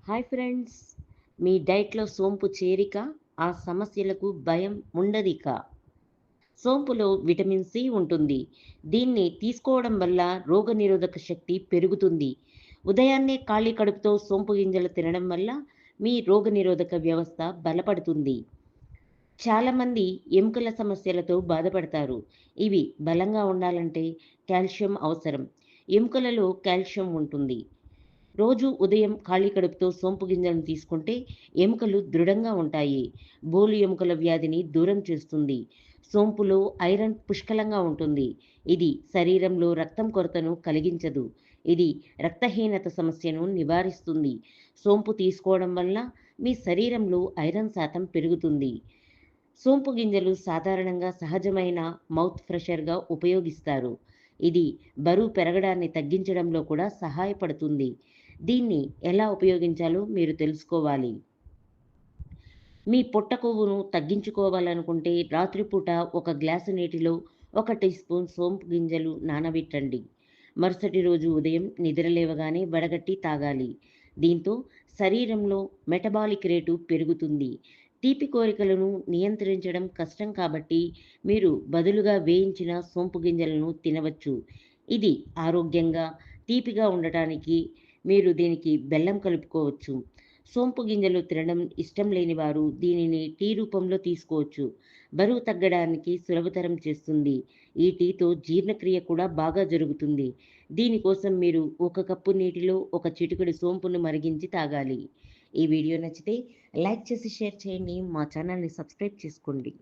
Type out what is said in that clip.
Hi friends, మీ డైట్లో సోంపు చేరిక ఆ సమస్యలకు భయం ఉండదిక. సోంపులో విటమిన్ సి ఉంటుంది. దీన్ని తీసుకోవడం వల్ల రోగనిరోధక శక్తి పెరుగుతుంది. ఉదయాన్నే ఖాళీ కడుపుతో సోంపు గింజలు తినడం వల్ల మీ రోగనిరోధక వ్యవస్థ బలపడుతుంది. చాలామంది ఎముకల సమస్యలతో బాధపడతారు. ఇవి బలంగా ఉండాలంటే కాల్షియం అవసరం. ఎముకలలో కాల్షియం ఉంటుంది. రోజు ఉదయం ఖాళీ కడుపుతో సోంపు గింజలను తీసుకుంటే ఎముకలు దృఢంగా ఉంటాయి. బోలు ఎముకల వ్యాధిని దూరం చేస్తుంది. సోంపులో ఐరన్ పుష్కలంగా ఉంటుంది. ఇది శరీరంలో రక్తం కొరతను కలిగించదు. ఇది రక్తహీనత సమస్యను నివారిస్తుంది. సోంపు తీసుకోవడం వల్ల మీ శరీరంలో ఐరన్ శాతం పెరుగుతుంది. సోంపు గింజలు సాధారణంగా సహజమైన మౌత్ ఫ్రెషర్గా ఉపయోగిస్తారు. ఇది బరువు పెరగడాన్ని తగ్గించడంలో కూడా సహాయపడుతుంది. దీన్ని ఎలా ఉపయోగించాలో మీరు తెలుసుకోవాలి. మీ పొట్ట కొవ్వును తగ్గించుకోవాలనుకుంటే రాత్రిపూట ఒక గ్లాసు నీటిలో 1 టీ స్పూన్ సోంపు గింజలు నానబెట్టండి. మరుసటి రోజు ఉదయం నిద్రలేవగానే వడగట్టి తాగాలి. దీంతో శరీరంలో మెటబాలిక్ రేటు పెరుగుతుంది. తీపి కోరికలను నియంత్రించడం కష్టం కాబట్టి మీరు బదులుగా వేయించిన సోంపు గింజలను తినవచ్చు. ఇది ఆరోగ్యంగా, తీపిగా ఉండటానికి మీరు దీనికి బెల్లం కలుపుకోవచ్చు. సోంపు గింజలు తినడం ఇష్టం లేని వారు దీనిని టీ రూపంలో తీసుకోవచ్చు. బరువు తగ్గడానికి సులభతరం చేస్తుంది. ఈ టీతో జీర్ణక్రియ కూడా బాగా జరుగుతుంది. దీనికోసం మీరు 1 కప్పు నీటిలో 1 చిటికెడు సోంపును మరిగించి తాగాలి. ఈ వీడియో నచ్చితే లైక్ చేసి షేర్ చేయండి. మా ఛానల్ని సబ్స్క్రైబ్ చేసుకోండి.